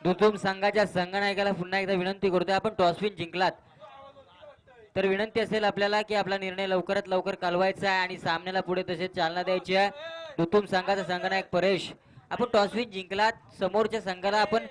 दुतुम संघाच्या संघनायकाला पुन्हा एकदा विनंती करतोय, आपण टॉसविन जिंकलात तर विनंती असेल आपल्याला की आपला निर्णय लवकरात लवकर कालवायचा आहे आणि सामन्याला पुढे तसेच चालना द्यायची आहे. दुतुम संघाचा संघनायक परेश, आपण टॉसविन जिंकलात, समोरच्या संघाला आपण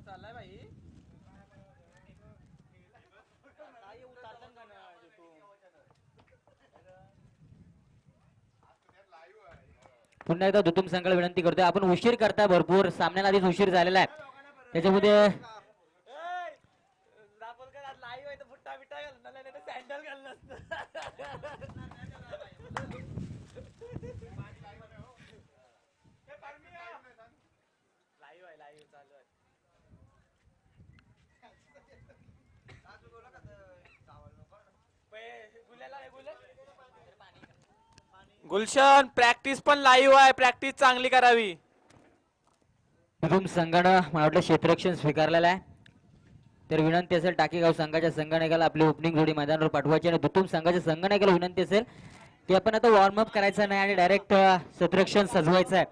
चाललाय भाई पुन्हा एकदा दुतुम संघाला विनंती करतोय, आपण उशीर करता भरपूर, सामन्याला आधीच उशीर झालेला आहे, त्याच्यामध्ये गुलशन प्रॅक्टिस पण लाईव्ह आहे, प्रॅक्टिस चांगली करावी. दुतुम संघानं मला वाटलं क्षेत्ररक्षण स्वीकारलेलं आहे, तर विनंती असेल टाकेगाव संघाच्या संघनायकाला आपली ओपनिंग जोडी मैदानावर पाठवायची आणि दुतुम संघाच्या संघनायकाला विनंती असेल की आपण आता वॉर्मअप करायचं नाही आणि डायरेक्ट क्षेत्ररक्षण सजवायचं आहे.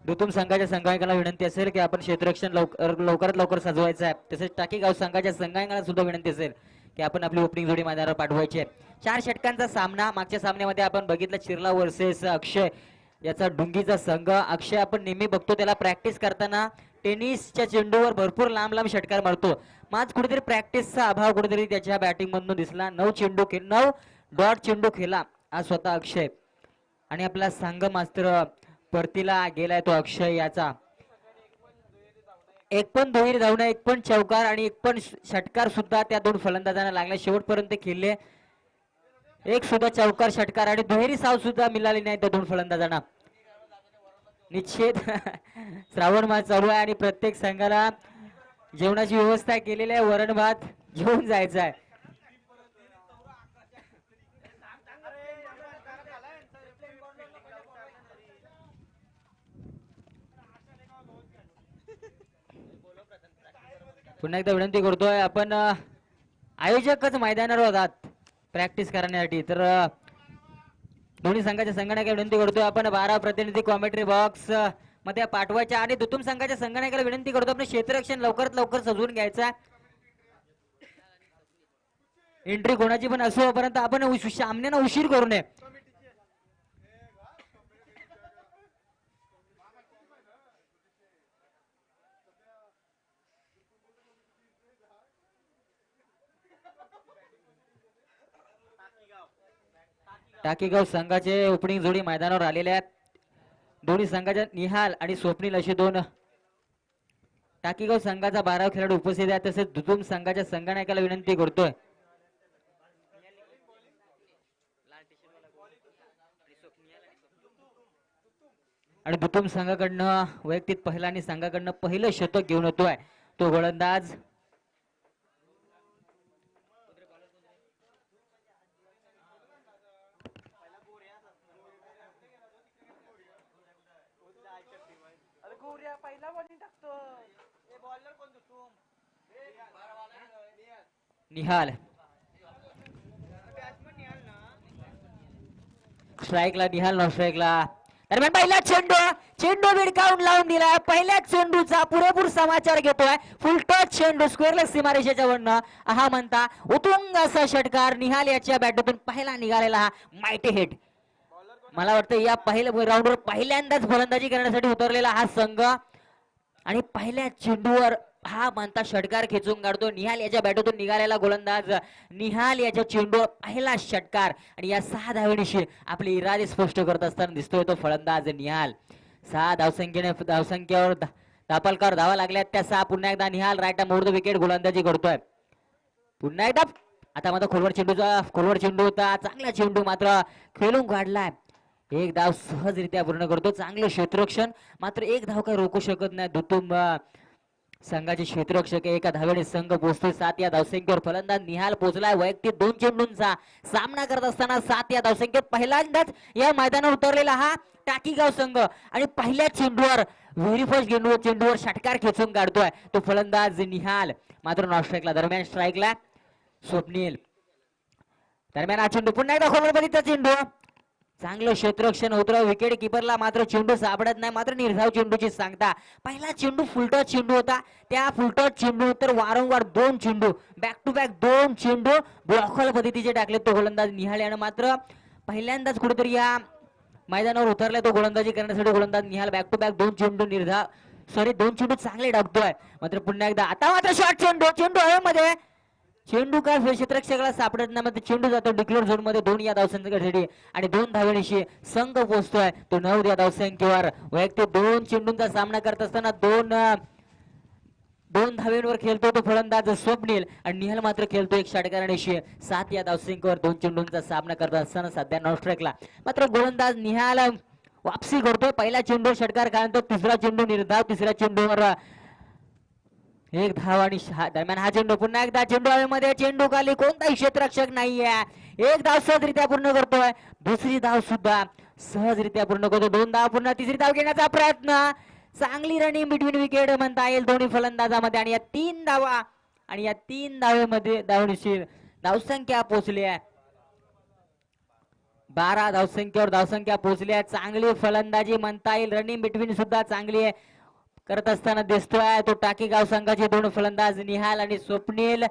दुतुम संघाच्या संघनायकाला विनंती असेल की आपण क्षेत्ररक्षण लवकरात लवकर सजवायचं आहे. तसेच टाकेगाव संघाच्या संघनायकाला सुद्धा विनंती असेल की आपण आपली ओपनिंग जोडी मैदानावर पाठवायची आहे. 4 षटकांचा सामना, मागच्या सामन्यामध्ये आपण बघितलं चिरला वर्सेस अक्षय याचा डुंगीचा संघ. अक्षय आपण नेहमी बघतो त्याला प्रॅक्टिस करताना टेनिसच्या चेंडूवर भरपूर लांब लांब षटकार मारतो, आज कुठेतरी प्रॅक्टिसचा अभाव कुठेतरी त्याच्या बॅटिंग मधून दिसला. 9 डॉट चेंडू खेळला आज स्वतः अक्षय आणि आपला संघ मास्तर परतीला गेलाय तो अक्षय. याचा एक पण दुहेरी धावणं, एक पण चौकार आणि एक पण षटकार सुद्धा त्या दोन फलंदाजांना लागला. शेवटपर्यंत खेळले, एक सुद्धा चौकार षटकार आणि दुहेरी साव सुद्धा मिळाली नाही त्या दोन फलंदाजांना. निश्चित श्रावण मास चालू आहे आणि प्रत्येक संघाला जेवणाची व्यवस्था केलेली आहे, वरण भात जेवून जायचं आहे. पुन्हा एकदा विनंती करतोय, आपण आयोजकच मैदानावर होतात प्रॅक्टिस करण्यासाठी, तर दोन्ही संघाच्या संघनायकाला विनंती करतोय आपण 12 प्रतिनिधी कॉमेंट्री बॉक्स मध्ये पाठवायच्या आणि दुतुम संघाच्या संघनायकाला विनंती करतो आपण क्षेत्ररक्षण लवकरात लवकर सजवून घ्यायचा. एंट्री कोणाची पण असो परंतु आपण सामन्याला उशीर करू नये. टाकेगाव संघाचे ओपनिंग जोडी मैदानावर आलेले आहेत. दोन्ही संघाच्या निहाल आणि स्वप्नील असे दोन टाकेगाव संघाचा 12 खेळाडू उपस्थित आहेत. तसेच दुतुम संघाच्या संघनायकाला विनंती करतोय आणि दुतुम संघाकडनं वैयक्तिक पहिला आणि संघाकडनं पहिलं शतक घेऊन येतोय तो गोलंदाज निहाल. स्ट्राईकला निहाल, नॉन स्ट्राईकला. दरम्यान पहिला चेंडू विडकावून लावून दिलाय. पहिल्या चेंडूचा पुरेपूर समाचार घेतोय. फुल टच चेंडू स्क्वेअरलेस सीमारेषेच्या वरनं हा म्हणता उतुंग असा षटकार निहाल याच्या बॅटमधून पहिला निघालेला हा माइटी हिट. मला वाटतं या पहिल्या राऊंडवर पहिल्यांदाच फलंदाजी करण्यासाठी उतरलेला हा संघ आणि पहिल्या चेंडूवर हा म्हणता षटकार खेचून काढतो. निहाल याच्या बॅटमधून निघालेला गोलंदाज निहाल याच्या चेंडूवर पहिला षटकार आणि या 6 धावेनिशी आपले इरादे स्पष्ट करत असताना दिसतोय तो फलंदाज निहाल. 6 धावसंख्येवर दापलकर धावा लागल्यात त्या 6. पुन्हा एकदा निहाल राईट मोड विकेट गोलंदाजी करतोय. पुन्हा एकदा आता मात्र खोलवर चेंडू होता, चांगला चेंडू मात्र खेळून काढलाय. एक धाव सहजरित्या पूर्ण करतो. चांगलं क्षेत्ररक्षण, मात्र एक धाव काही रोखू शकत नाही दुतुंब संघाचे क्षेत्ररक्षक. एका धावेने संघ पोहोचतोय 7 या धावसंख्येवर. फलंदाज निहाल पोहोचलाय. वैयक्तिक 2 चेंडूंचा सामना करत असताना 7 या धावसंख्येत पहिल्यांदाच या मैदानावर उतरलेला हा टाकीगाव संघ आणि पहिल्या चेंडूवर व्हेरी फर्स्ट चेंडूवर षटकार खेचून काढतोय तो फलंदाज निहाल. मात्र नॉन स्ट्राईकला. दरम्यान स्ट्राईकला स्वप्नील. दरम्यान हा चेंडू पुन्हा एकदा खोलवरतीचा चेंडू. चांगलं क्षेत्ररक्षण होतं विकेट किपरला, मात्र चेंडू सापडत नाही. मात्र निर्धाव चेंडूची सांगता. पहिला चेंडू फुलटॉस चेंडू होता. त्या फुलटॉस चेंडू तर वारंवार 2 चेंडू बॅक टू बॅक 2 चेंडू ब्लॉकल पद्धतीचे टाकले तो गोलंदाज निहाल यानं. मात्र पहिल्यांदाच कुठेतरी या मैदानावर उतरलाय तो गोलंदाजी करण्यासाठी गोलंदाज निहाल. बॅक टू बॅक 2 चेंडू 2 चेंडू चांगले टाकतोय. मात्र पुन्हा एकदा आता मात्र शॉर्ट चेंडू हवेमध्ये. चेंडू काय क्षेत्ररक्षकाला सापडत नाही. मग चेंडू जातो डिक्लेअर झोन मध्ये 2 या धावसंख्येसाठी आणि 2 धावेनिशी संघ पोहोचतोय तो 9 या धावसंख्येवर. वैयक्तिक 2 चेंडूंचा सामना करत असताना 2 धावेंवर खेळतो तो फलंदाज स्वप्नील आणि निहाल मात्र खेळतो एक षटकारानिशी 7 या धावसंख्येवर 2 चेंडूंचा सामना करत असताना सध्या नॉन स्ट्राईकला. मात्र गोलंदाज निहाल वापसी करतोय. पहिला चेंडू षटकार काढतो. तिसरा चेंडू निर्धाव. तिसऱ्या चेंडूवर एक धाव आणि दरम्यान हा चेंडू पुन्हा एकदा चेंडू हवेमध्ये. चेंडू खाली कोणताही क्षेत्ररक्षक नाहीये. एक धाव सहजरित्या पूर्ण करतोय. दुसरी धाव सुद्धा सहजरित्या पूर्ण करतो. 2 धाव पुन्हा तिसरी धाव घेण्याचा प्रयत्न. चांगली रनिंग बिटवीन विकेट म्हणता येईल दोन्ही फलंदाजामध्ये आणि या 3 धावा आणि या 3 धावेमध्ये धावसंख्या पोहोचली आहे 12 धावसंख्येवर धावसंख्या पोहोचली आहे. चांगली फलंदाजी म्हणता येईल. रनिंग बिटवीन सुद्धा चांगली आहे करत असताना दिसतोय तो टाकीगाव संघाचे 2 फलंदाज निहाल आणि स्वप्नील.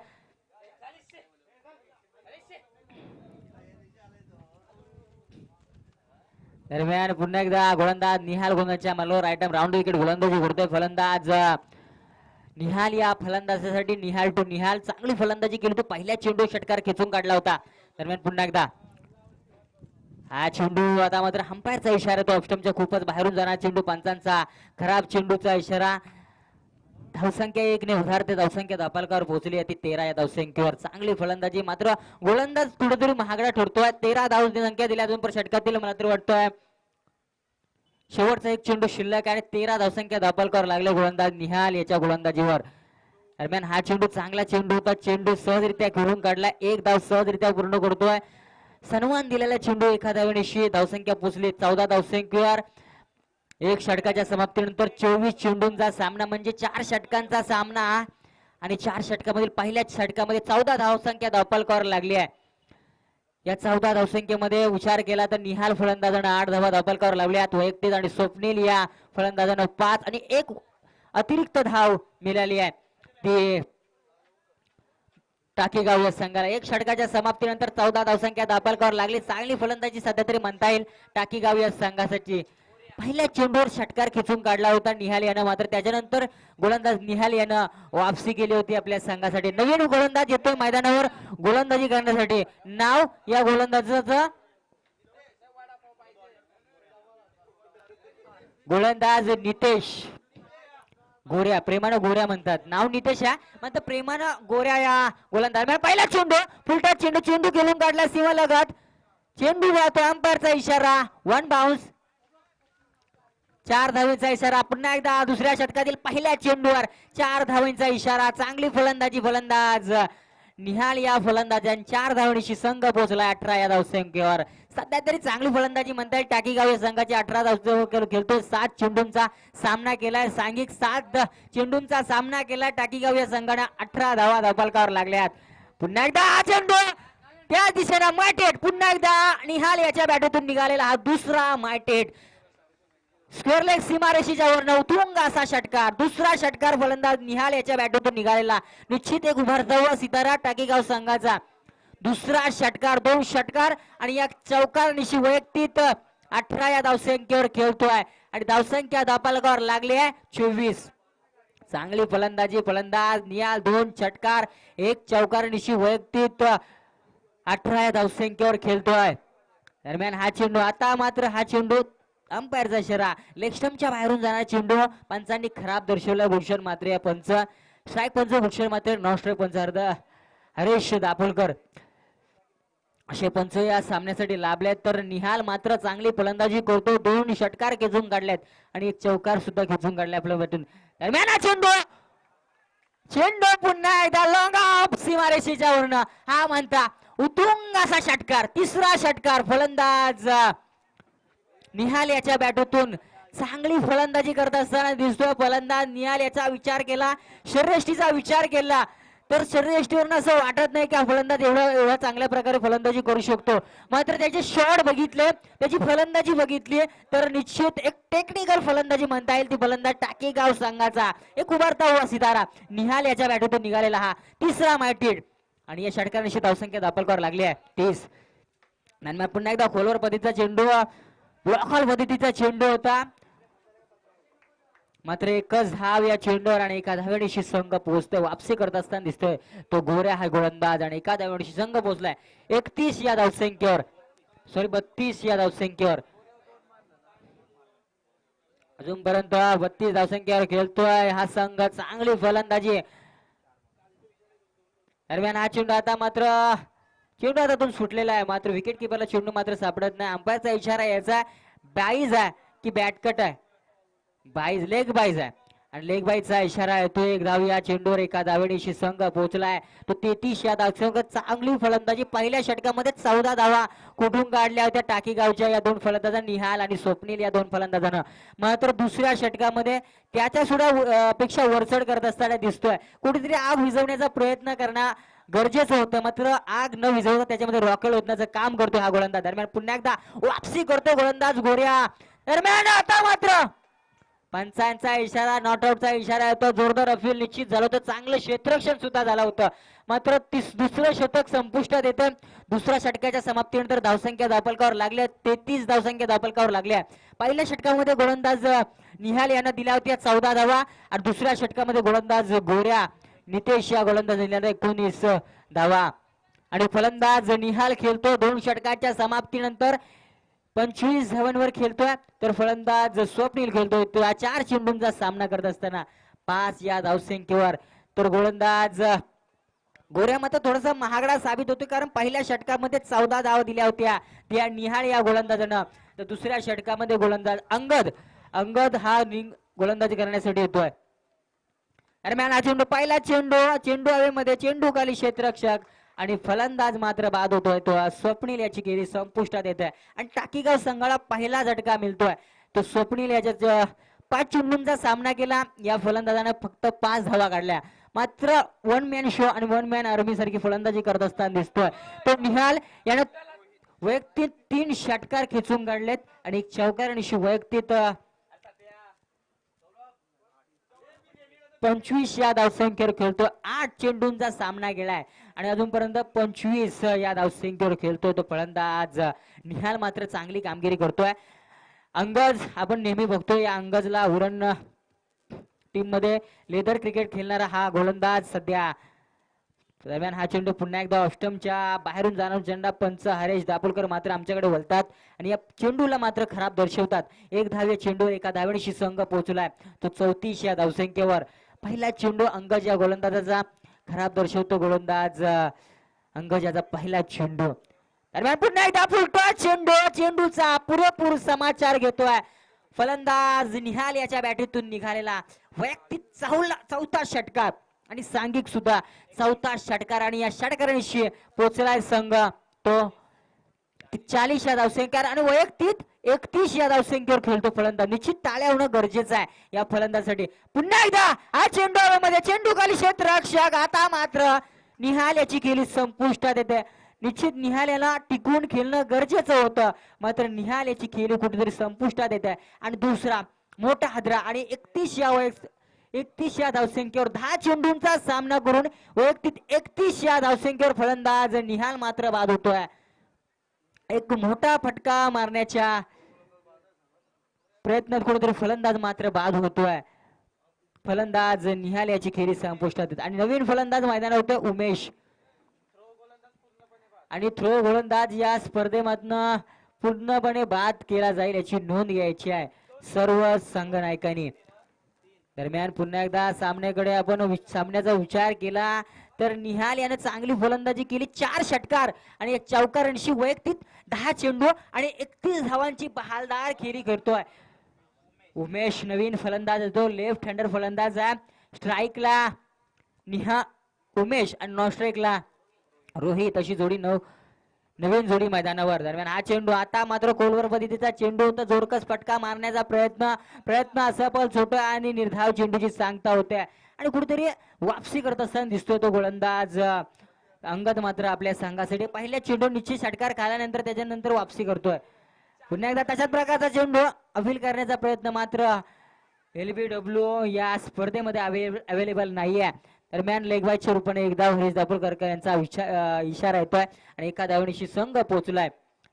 दरम्यान पुन्हा एकदा गोलंदाज निहाल गोलंदाजच्या मालावर आयटम राऊंड विकेट गोलंदाजी करतोय फलंदाज निहाल. या फलंदाजासाठी निहाल टू निहाल चांगली फलंदाजी केली. तो पहिल्या चेंडू षटकार खेचून काढला होता. दरम्यान पुन्हा एकदा हा चेंडू आता मात्र अंपायरचा इशारा तो ऑफस्टमच्या खूपच बाहेरून जाणार चेंडू. पंचांचा खराब चेंडूचा इशारा. धावसंख्या 1 ने उधारते धावसंख्या दापालकावर पोहोचली आहे ती 13 या धावसंख्येवर. चांगली फलंदाजी. मात्र गोलंदाज कुठेतरी महागडा ठरतोय. 13 धावसंख्या दिल्या अजून पण षटकातील मला तरी वाटतोय शेवटचा एक चेंडू शिल्लक आणि 13 धावसंख्या दापालकावर लागले गोलंदाज निहाल याच्या गोलंदाजीवर. दरम्यान हा चेंडू चांगला चेंडू होता. चेंडू सहजरित्या खेळून काढला. एक धाव सहजरित्या पूर्ण करतोय. सन्मान दिलेला चेंडू एका धावेनिशी धावसंख्या पोहोचली 14 धावसंख्येवर. एक षटकाच्या समाप्तीनंतर 24 चेंडूंचा सामना म्हणजे 4 षटकांचा सामना आणि 4 षटकामधील पहिल्या षटकामध्ये 14 धावसंख्या धावपालकावर लागली आहे. या 14 धावसंख्येमध्ये विचार केला तर निहाल फलंदाजानं 8 धावा धावपालकावर लावल्यात वैयक्तिक आणि स्वप्नील या फलंदाजानं 5 आणि एक अतिरिक्त धाव मिळाली आहे ती टाकीगाव या संघाला. एक षटकाच्या समाप्तीनंतर 14 धावसंख्या दापालकावर लागली. चांगली फलंदाजी सध्या तरी म्हणता येईल टाकीगाव या संघासाठी. पहिल्या चेंडूवर षटकार खेचून काढला होता निहाल यानं. मात्र त्याच्यानंतर गोलंदाज निहाल यानं वापसी केली होती आपल्या संघासाठी. नवीन गोलंदाज येतोय मैदानावर गोलंदाजी करण्यासाठी. नाव या गोलंदाजाचं गोलंदाज नितेश गोऱ्या. प्रेमानं गोऱ्या म्हणतात. नाव नितेश आहे म्हणतात प्रेमानं गोऱ्या या गोलंदाज. पहिला चेंडू फुलटा चेंडू खेळून काढला सीमा लगत. चेंडू जातो. अंपायरचा इशारा 1 बाउन्स. 4 धावेचा इशारा. पुन्हा एकदा दुसऱ्या षटकातील पहिल्या चेंडूवर 4 धावेचा इशारा. चांगली फलंदाजी फलंदाज निहाल या फलंदाजांच्या 4 धावेनिशी संघ पोहोचला 18 या धावसंख्येवर. सध्या तरी चांगली फलंदाजी म्हणता येईल टाकीगाव या संघाची. 18 धावसंख्येवर खेळतो. 7 चेंडूंचा सामना केलाय. सांघिक 7 चेंडूंचा सामना केला टाकीगाव या संघाने. 18 धावा धावपालकावर लागल्यात. पुन्हा एकदा हा चेंडू त्या दिशेला मायटेट. पुन्हा एकदा निहाल याच्या बॅटूतून निघालेला हा दुसरा मायटेट. स्क्वेअर लेग सीमारेषेच्या वरनं उतरुंग असा षटकार. दुसरा षटकार फलंदाज निहाल याच्या बॅटूतून निघालेला. निश्चित एक उभारता सितारा टाकीगाव संघाचा. दुसरा षटकार 2 षटकार आणि या चौकारनिशी वैयक्तिक 18 या धावसंख्येवर खेळतोय आणि धावसंख्या दापालकावर लागली आहे 24. चांगली फलंदाजी फलंदाज निहाल. 2 षटकार 1 चौकारनिशी वैयक्तिक 18 या धावसंख्येवर खेळतोय. दरम्यान हा चेंडू आता मात्र हा चेंडू अंपायरचा इशारा. लेगस्टम्पच्या बाहेरून जाणारा चेंडू पंचांनी खराब दर्शवला. भूषण मात्रे या पंच स्ट्राईक पंच भूषण मात्रे नॉन स्ट्राईक पंच हरेश दापोलकर. असे पंच या सामन्यासाठी लाभलेत. तर निहाल मात्र चांगली फलंदाजी करतो, 2 षटकार खेचून काढल्यात आणि एक चौकार सुद्धा खेचून काढलाय आपल्या बॅटून. दरम्यान हा चेंडू पुन्हा एकदा लॉंग ऑफ सीमारेषेच्या वरनं हा म्हणता उतुंग असा षटकार, तिसरा षटकार. फलंदाज निहाल याच्या बॅटूतून चांगली फलंदाजी करत असताना दिसतोय. फलंदाज निहाल याचा विचार केला, शरीरयष्टीचा विचार केला, तर शरीरयष्टीवरून असं वाटत नाही की हा फलंदाज एवढा चांगल्या प्रकारे फलंदाजी करू शकतो. मात्र त्याचे शॉट बघितले, त्याची फलंदाजी बघितली तर निश्चित एक टेक्निकल फलंदाजी म्हणता येईल ती. फलंदाज टाकेगाव संघाचा एक उभारता हुआ सितारा निहाल याच्या बॅटूतून निघालेला हा तिसरा मायटीड. आणि या षटकारांशी धावसंख्या दाखल लागली आहे 30. आणि पुन्हा एकदा खोलवर पद्धतीचा चेंडू, ब्लॉकहॉल पद्धतीचा चेंडू होता. मात्र एकच धाव या चेंडूवर आणि एका धावेनिशी संघ पोहोचतोय. वापसी करत असताना दिसतोय तो गोऱ्या हा गोलंदाज आणि एका धावेनिशी संघ पोहोचलाय 31 या धावसंख्येवर, 32 या धावसंख्येवर. अजूनपर्यंत 32 धावसंख्येवर खेळतोय हा संघ. चांगली फलंदाजी. दरम्यान हा चेंडू आता हातातून सुटलेला आहे. मात्र विकेट किपरला चेंडू मात्र सापडत नाही. अंपायरचा इशारा याचा बाईज आहे की बॅटकट आहे. लेग बाईज आहे आणि लेग बाईजचा इशारा येतो. एक धाव या चेंडूवर एका धावेनिशी संघ पोहोचलाय तो 33 या धावसंख्या. चांगली फलंदाजी. पहिल्या षटकामध्ये 14 धावा कुठून काढल्या होत्या टाकीगावच्या या 2 फलंदाजांना, निहाल आणि स्वप्नील या 2 फलंदाजांना. मात्र दुसऱ्या षटकामध्ये त्याच्या सुद्धा पेक्षा वरचढ करत असताना दिसतोय. कुठेतरी आग विझवण्याचा प्रयत्न करणं गरजेचं होतं, मात्र आग न विझवता त्याच्यामध्ये रॉकेल ओतण्याचं काम करतोय हा गोलंदाज. दरम्यान पुन्हा एकदा वापसी करतो गोलंदाज गोऱ्या. दरम्यान आता मात्र पंचांचा इशारा, नॉटआउटचा इशारा येतो. जोरदार अपील निश्चित झालं होतं. चांगलं क्षेत्ररक्षण सुद्धा झालं होतं. मात्र दुसरं षटक संपुष्टात येतं. दुसऱ्या षटकाच्या समाप्तीनंतर धावसंख्या धावफलकावर लागल्या 33 धावसंख्या धावफलकावर लागल्या. पहिल्या षटकामध्ये गोलंदाज निहाल यांना दिल्या होत्या 14 धावा आणि दुसऱ्या षटकामध्ये गोलंदाज गोऱ्या नितेश या गोलंदाज दिल्या 19 धावा. आणि फलंदाज निहाल खेळतो 2 षटकाच्या समाप्तीनंतर 25 धावांवर खेळतोय. तर फलंदाज स्वप्नील खेळतोय तो 4 चेंडूंचा सामना करत असताना 5 या धावसंख्येवर. तर गोलंदाज गोऱ्या मात्र थोडासा महागडा साबित होतो, कारण पहिल्या षटकामध्ये 14 धावा दिल्या होत्या त्या निहाळ या गोलंदाजानं. तर दुसऱ्या षटकामध्ये गोलंदाज अंगद हा गोलंदाजी करण्यासाठी येतोय. दरम्यान हा चेंडू, पहिला चेंडू हवेमध्ये, चेंडू खाली क्षेत्ररक्षक आणि फलंदाज मात्र बाद होतोय तो स्वप्नील याची खेळी संपुष्टात येत आहे. आणि टाकीगाव संघाला पहिला झटका मिळतोय. तो स्वप्नील याच्या 5 चेंडूंचा सामना केला. या फलंदाजाने फक्त 5 धावा काढल्या. मात्र 1 मॅन शो आणि 1 मॅन आर्मी सारखी फलंदाजी करत असताना दिसतोय तो निहाल यानं वैयक्तिक 3 षटकार खेचून काढलेत आणि एक चौकार आणि वैयक्तिक 25 या धावसंख्येवर खेळतो. 8 चेंडूंचा सामना केलाय आणि अजूनपर्यंत 25 या धावसंख्येवर खेळतोय तो फलंदाज निहाल. मात्र चांगली कामगिरी करतोय. अंगज आपण नेहमी बघतोय, या अंगजला उरण टीम मध्ये लेदर क्रिकेट खेळणारा हा गोलंदाज सध्या. दरम्यान हा चेंडू पुन्हा एकदा ऑस्टमच्या बाहेरून जाणार झेंडा पंच हरेश दापोलकर मात्र आमच्याकडे वळतात आणि या चेंडूला मात्र खराब दर्शवतात. 1 धावे चेंडू एका धावेशी संघ पोहोचलाय तो 34 या धावसंख्येवर. पहिला चेंडू अंगज या गोलंदाजाचा खराब दर्शवतो गोलंदाज अंगज याचा पहिला चेंडू. दरम्यान पुन्हा एकदा फुलटो चेंडूचा पुरेपूर समाचार घेतोय फलंदाज निहाल याच्या बॅटीतून निघालेला वैयक्तिक 4था षटकार आणि सांघिक सुद्धा 4था षटकार. आणि या षटकारांशी पोहोचलाय संघ तो 40 या धावसंख्येवर आणि वैयक्तिक 31 या धावसंख्येवर खेळतो फलंदाज. निश्चित टाळ्या होणं गरजेचं आहे या फलंदाजासाठी. पुन्हा एकदा हा चेंडू मध्ये, चेंडू खाली क्षेत्ररक्षक. आता मात्र निहाल याची खेळी संपुष्टात येते. निश्चित निहाल याला टिकून खेळणं गरजेचं होतं, मात्र निहाल याची खेळी कुठेतरी संपुष्टात येते. आणि दुसरा मोठा हादरा आणि 31 या धावसंख्येवर 10 चेंडूंचा सामना करून वैयक्तिक 31 या धावसंख्येवर फलंदाज निहाल मात्र बाद होतोय. एक मोठा फटका मारण्याच्या प्रयत्नात कुठेतरी फलंदाज मात्र बाद होतोय. फलंदाज निहाल याची खेळी संपुष्टात येते आणि नवीन फलंदाज मैदानात होते उमेश. आणि थ्रो गोलंदाज या स्पर्धेमधनं पूर्णपणे बाद केला जाईल याची नोंद घ्यायची आहे सर्व संघ नायकांनी. दरम्यान पुन्हा एकदा सामन्याकडे आपण सामन्याचा विचार केला तर निहाल याने चांगली फलंदाजी केली, 4 षटकार आणि एक चौकार ऐंशी वैयक्तिक 10 चेंडू आणि 31 धावांची बहालदार खेळी करतोय उमेश. नवीन फलंदाज येतो, लेफ्ट हँडर फलंदाज आहे. स्ट्राईकला उमेश आणि नॉन स्ट्राईकला रोहित अशी जोडी नवीन जोडी मैदानावर. दरम्यान हा चेंडू आता मात्र कोलवर पद्धतीचा चेंडू होता, जोरकस फटका मारण्याचा प्रयत्न असफल, छोटा आणि निर्धाव चेंडूची सांगता होते आणि कुठेतरी वापसी करत असताना दिसतोय तो गोलंदाज अंगद. मात्र आपल्या संघासाठी पहिल्या चेंडू निश्चित षटकार खाल्यानंतर त्याच्यानंतर वापसी करतोय. पुन्हा एकदा तशाच प्रकारचा चेंडू अपील करण्याचा प्रयत्न, मात्र LBW या स्पर्धेमध्ये अवेलेबल नाहीये. दरम्यान लेगबाईच्या रूपाने एकदा हरीश दापोरकर यांचा इशारा येतोय आणि एका धावणीशी संघ पोहोचलाय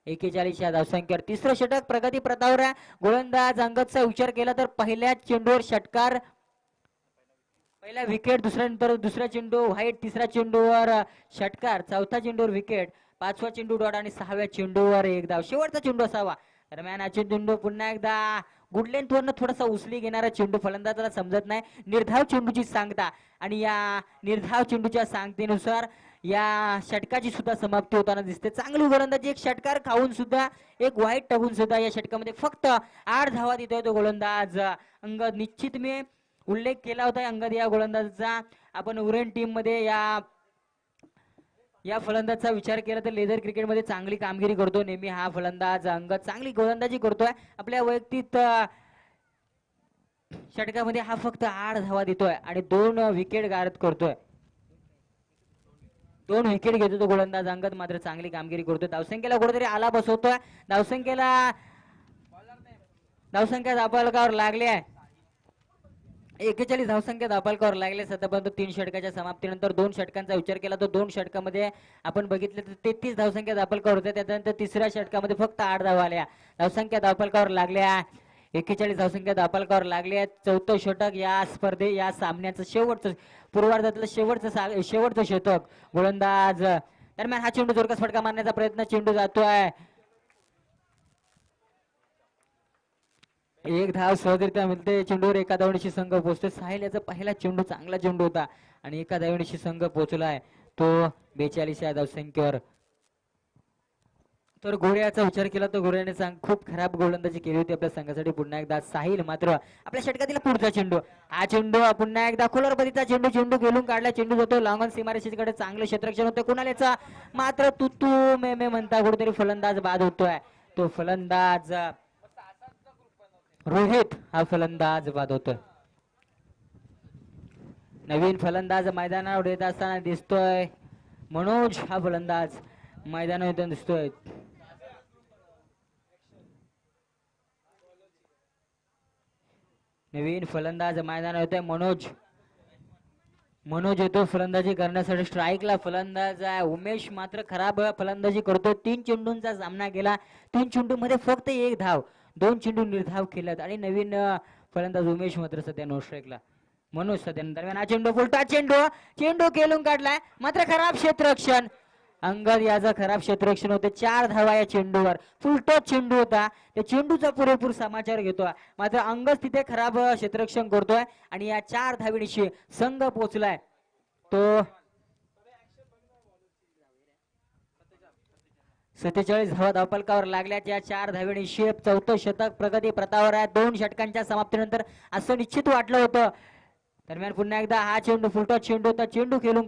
41 या धावसंख्येवर. तिसरं षटक प्रगती प्रतावर आहे. गोलंदाज अंगदचा विचार केला तर पहिल्या चेंडूवर षटकार, पहिला विकेट, दुसरा चेंडू व्हाईट, तिसऱ्या चेंडूवर षटकार, चौथा चेंडूवर विकेट, पाचवा चेंडू डॉट आणि 6व्या चेंडूवर एक धाव. शेवटचा चेंडू असावा. दरम्यान हा चेंडू पुन्हा एकदा गुड लेंथ वरनं थोडासा उचली घेणारा चेंडू फलंदाजाला समजत नाही. निर्धाव चेंडूची सांगता आणि या निर्धाव चेंडूच्या सांगतेनुसार या षटकाची सुद्धा समाप्ती होताना दिसते. चांगली गोलंदाजी, एक षटकार खाऊन सुद्धा, एक वाईट टाकून सुद्धा या षटकामध्ये फक्त 8 धावा देतोय तो गोलंदाज अंगद. निश्चित मी उल्लेख केला होता अंगद या गोलंदाजाचा. आपण उरण टीम मध्ये या फलंदाजाचा विचार केला तर लेदर क्रिकेटमध्ये चांगली कामगिरी करतो नेहमी हा फलंदाज अंगद. चांगली गोलंदाजी करतोय. आपल्या वैयक्तिक षटकामध्ये हा फक्त 8 धावा देतोय आणि 2 विकेट गारद करतोय. 2 विकेट घेतो तो गोलंदाज अंगद. मात्र चांगली कामगिरी करतोय. धावसंख्येला कुठेतरी आला बसवतोय. धावसंख्या धावफलकावर लागली आहे. 41 धावसंख्या धावफलकावर लागले. सध्यापर्यंत 3 षटकाच्या समाप्तीनंतर 2 षटकांचा विचार केला तर 2 षटकामध्ये आपण बघितलं तर 33 धावसंख्या धावफलकावर होत्या. त्यानंतर तिसऱ्या षटकामध्ये फक्त 8 धावा आल्या. धावसंख्या धावफलकावर लागल्या 41 धावसंख्या धावफलकावर लागली आहे. चौथं षटक या सामन्याचं शेवटचं पूर्वार्धातलं शेवटचं षटक गोलंदाज. दरम्यान हा चेंडू जोरकस फटका मारण्याचा प्रयत्न, चेंडू जातोय. एक धाव सहजरित्या मिळते. चेंडूवर एका धावणीशी संघ पोहोचतो. साहिल याचा पहिला चेंडू चांगला चेंडू होता आणि एका धावणीशी संघ पोहोचलाय तो 42 या धावसंख्येवर. तर गोऱ्याचा विचार केला तर गोऱ्याने खूप खराब गोलंदाजी केली होती आपल्या संघासाठी. पुन्हा एकदा साहिल मात्र आपल्या षटकातील पुढचा चेंडू, हा चेंडू पुन्हा एकदा खोलवर पद्धतीचा चेंडू खेळून काढला. चेंडू जातो लांगण सीमारेषेकडे. चांगलं क्षेत्ररक्षण होतं कुणालेचा, मात्र तू मे म्हणता कुठेतरी फलंदाज बाद होतोय. तो फलंदाज रोहित हा फलंदाज बाद होतोय. नवीन फलंदाज मैदानावर येत असताना दिसतोय. मनोज हा फलंदाज मैदानावर येताना दिसतोय. नवीन फलंदाज मैदानावर येतोय. मनोज येतो फलंदाजी करण्यासाठी. स्ट्राईकला फलंदाज आहे उमेश. मात्र खराब फलंदाजी करतो. 3 चेंडूंचा सामना केला. 3 चेंडू मध्ये फक्त 1 धाव, 2 चेंडू निर्धाव केलात आणि नवीन फलंदाज उमेश मात्र सध्या नो स्ट्राईकला. मनोज सध्या. दरम्यान हा चेंडू फुलटा चेंडू खेळून काढलाय. मात्र खराब क्षेत्ररक्षण. अंगद याचा खराब क्षेत्ररक्षण होते. 4 धावा या चेंडूवर. फुलटॉस चेंडू होता. त्या चेंडूचा पुरेपूर समाचार घेतोय. मात्र अंगद तिथे खराब क्षेत्ररक्षण करतोय आणि या 4 धावीनिशी संघ पोहोचलाय तो 47 धावा धावफलकावर लागल्याच्या 4 धावीनिशी. चौथं षटक प्रगती प्रतावर आहे. 2 षटकांच्या समाप्तीनंतर असं निश्चित वाटलं होतं. दरम्यान पुन्हा एकदा हा चेंडू फुलटॉस चेंडू होता. चेंडू खेळून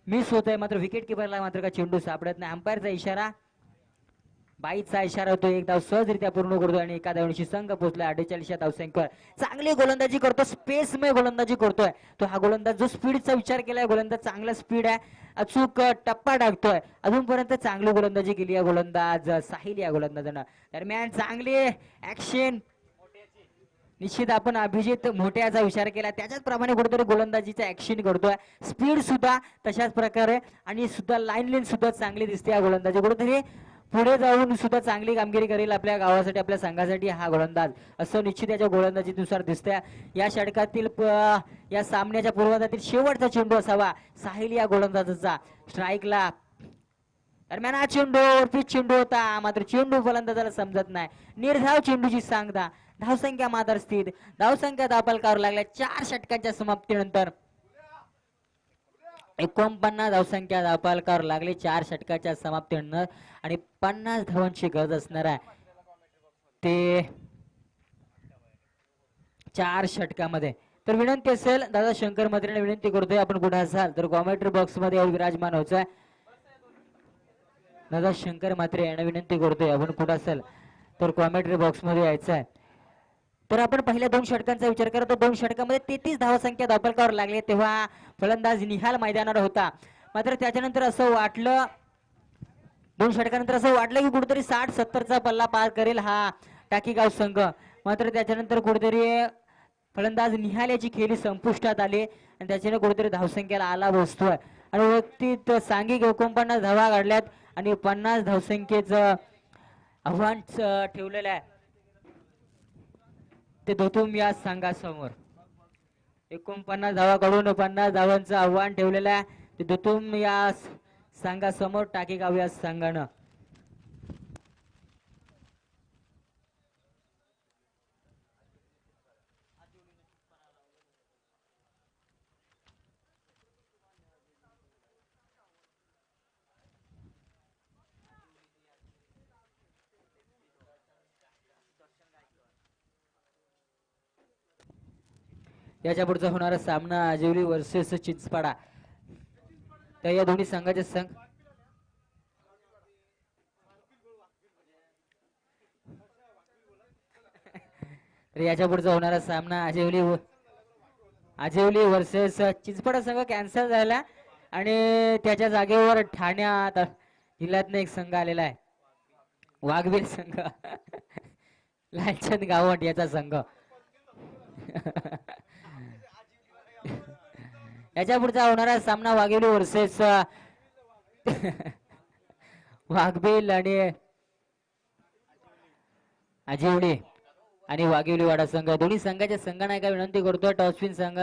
मिस होत आहे. मात्र विकेट किपरला मात्र का चेंडू सापडत नाही. अंपायरचा इशारा, बाईचा इशारा होतो. एक धाव सहजरित्या पूर्ण करतो आणि एका धावणीशी संघ पोहोचला 48 या धावसंख्येवर. चांगली गोलंदाजी करतो, स्पेसमय गोलंदाजी करतोय तो हा गोलंदाज. जो स्पीडचा विचार केलाय गोलंदाज, चांगला स्पीड आहे, अचूक टप्पा टाकतोय. अजूनपर्यंत चांगली गोलंदाजी केली आहे गोलंदाज साहिल या गोलंदाजानं. दरम्यान चांगली ऍक्शन. निश्चित आपण अभिजित मोठ्याचा विचार केला त्याच्याच प्रमाणे कुठेतरी गोलंदाजीचा ऍक्शन करतोय. स्पीड सुद्धा तशाच प्रकारे आणि सुद्धा लाईन सुद्धा चांगली दिसते या गोलंदाजी. कुठेतरी पुढे जाऊन सुद्धा चांगली कामगिरी करेल आपल्या गावासाठी, आपल्या संघासाठी हा गोलंदाज, असं निश्चित याच्या गोलंदाजीनुसार दिसतंय. या षटकातील या सामन्याच्या पूर्वार्धातील शेवटचा चेंडू असावा साहिल या गोलंदाजाचा. स्ट्राईकला दरम्यान हा चेंडू होता. मात्र चेंडू फलंदाजाला समजत नाही. निर्धाव चेंडूची सांगता. धावसंख्या मात्र स्थिर. धावसंख्या धावफलकावर लागल्या 4 षटकांच्या समाप्तीनंतर. 49 धावसंख्या धावपालकावर लागली 4 षटकाच्या समाप्तीनंतर आणि 50 धावांची गरज असणार आहे ते 4 षटकामध्ये. तर विनंती असेल दादा शंकर मात्रेने विनंती करतोय आपण कुठे असाल तर कॉमेंट्री बॉक्स मध्ये विराजमान व्हायचं आहे. दादा शंकर मात्रे यांना विनंती करतोय आपण कुठे असेल तर कॉमेंट्री बॉक्स मध्ये यायचं आहे. तर आपण पहिल्या 2 षटकांचा विचार करतो 2 षटकामध्ये 33 धावसंख्या धावपलकावर लागली तेव्हा फलंदाज निहाल मैदानावर होता. मात्र त्याच्यानंतर असं वाटलं 2 षटकानंतर असं वाटलं की कुठेतरी 60-70चा पल्ला पार करेल हा टाकीगाव संघ. मात्र त्याच्यानंतर कुठेतरी फलंदाज निहाल याची खेळी संपुष्टात आली आणि त्याच्याने कुठेतरी धावसंख्येला आला बसतोय आणि वैयक्तिक सांघिक 49 धावा काढल्यात आणि 50 धावसंख्येचं आव्हान ठेवलेलं आहे ते दोतुम या संघासमोर. 49 धावा काढून 50 धावांचं आव्हान ठेवलेलं आहे ते दोतुम या संघासमोर टाकेगाव या संघानं. याच्या पुढचा होणारा सामना आजिवली वर्सेस चिंचपाडा. तर या दोन्ही संघाचे संघ तर याच्या पुढचा होणारा सामना आजिवली वर्सेस चिंचपाडा संघ कॅन्सल झाला आणि त्याच्या जागेवर ठाण्यात जिल्ह्यातनं एक संघ आलेला आहे वाघबीर संघ लालचंद गावट याचा संघ. याच्या पुढचा होणारा सामना वाघेवली वर्सेस वाघबील आणि आजिवली आणि वाघेवली वाडा संघ दोन्ही संघाच्या संघनायका विनंती करतोय टॉसपिन संघ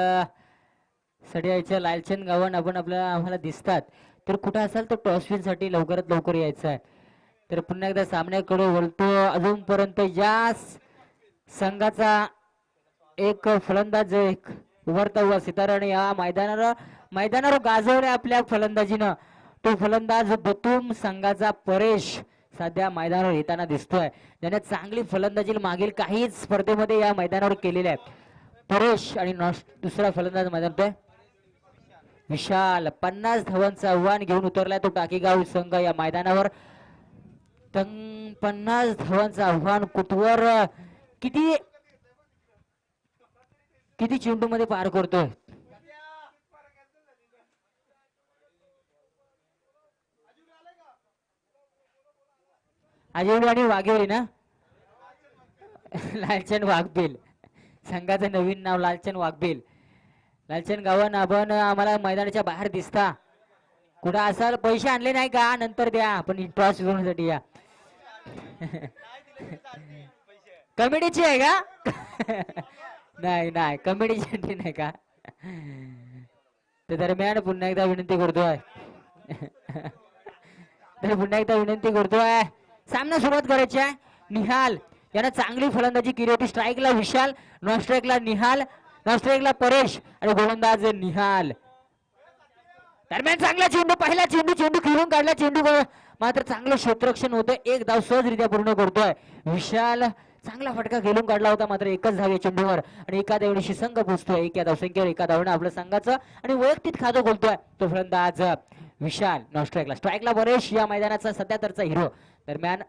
सड्याच्या लालचंद गावण आपण आम्हाला दिसतात तर कुठं असाल तर टॉसपिन साठी लवकरात लवकर यायचं आहे. तर पुन्हा एकदा सामन्याकडे वळतो. अजूनपर्यंत या संघाचा एक फलंदाज एक उभरता हुआ सितारा आणि या मैदानावर गाजवले आपल्या फलंदाजीनं तो फलंदाज दतुम संघाचा परेश सध्या मैदानावर येताना दिसतोय ज्याने चांगली फलंदाजी मागील काही स्पर्धेमध्ये या मैदानावर केलेले आहे. परेश आणि दुसरा फलंदाज मैदानात विशाल 50 धावांचं आव्हान घेऊन उतरलाय तो टाकीगाव संघ या मैदानावर. 50 धावांचं आव्हान कुठवर किती चेंडू मध्ये पार करतोय. आजिवली आणि वाघेवली ना लालचंद वाघबील संघाचं नवीन नाव लालचंद वाघबील. लालचंद गावन आपण आम्हाला मैदानाच्या बाहेर दिसता कुठं असाल पैसे आणले नाही का नंतर द्या आपण टॉस घेण्यासाठी या कमिटीची आहे का नाही कमिटीसाठी नाही का. त्या दरम्यान पुन्हा एकदा विनंती करतोय सामना सुरुवात करायची आहे. निहाल यानं चांगली फलंदाजी केली होती. स्ट्राईकला विशाल नॉन स्ट्राईकला निहाल नॉन स्ट्राईकला परेश आणि गोलंदाज निहाल. दरम्यान चांगला चेंडू पहिला चेंडू खेळून काढला चेंडू मात्र चांगलं क्षेत्ररक्षण होतं. एक धाव सहजरित्या पूर्ण करतोय विशाल. चांगला फटका खेळून काढला होता मात्र एकच धाव या चेंडूवर आणि एका धावणीशी संघ पोहोचतोय. एका धावसंख्येवर एका धावणं आपल्या संघाचं आणि वैयक्तिक खातं खोलतोय तो फलंदाज विशाल. नॉन स्ट्राईकला परेश या मैदानाचा सध्या तरचा हिरो. दरम्यान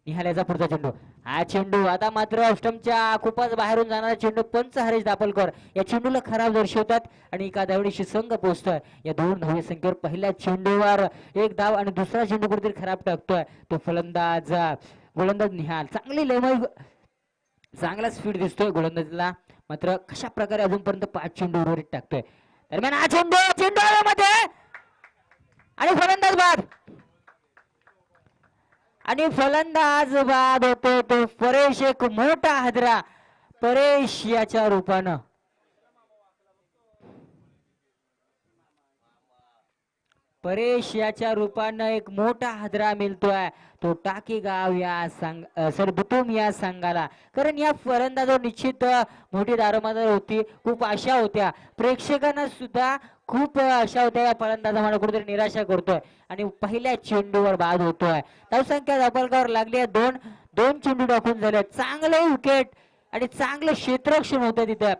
निहाल याचा पुढचा चेंडू हा चेंडू आता मात्र स्टंपच्या खूपच बाहेरून जाणारा चेंडू पंच हरेश दापलकर या चेंडूला खराब दर्शवतात आणि एका धावणीशी संघ पोहोचतोय. या 2 धाव संख्येवर पहिल्या चेंडूवर एक धाव आणि दुसरा चेंडू कुठेतरी खराब टाकतोय तो गोलंदाज निहाल. चांगला स्पीड दिसतोय गोलंदाजला मात्र कशा प्रकारे अजूनपर्यंत 5 चेंडू उर्वरित टाकतोय. दरम्यान हा चेंडू मध्ये आणि फलंदाज बाद होतो तो परेश. एक मोठा हादरा परेश याच्या रूपानं. परेश याच्या रूपानं एक मोठा हादरा मिळतोय तो टाकीगाव या दुतुम या संघाला. कारण या फलंदाजावर निश्चित मोठी दारोमदार होती, खूप आशा होत्या, प्रेक्षकांना सुद्धा खूप आशा होत्या. या फलंदाजामध्ये कुठेतरी निराशा करतोय आणि पहिल्या चेंडूवर बाद होतोय. धावसंख्या दापलकावर लागली आहे, दोन दोन चेंडू टाकून झाले. चांगलं विकेट आणि चांगलं क्षेत्ररक्षण होतं तिथे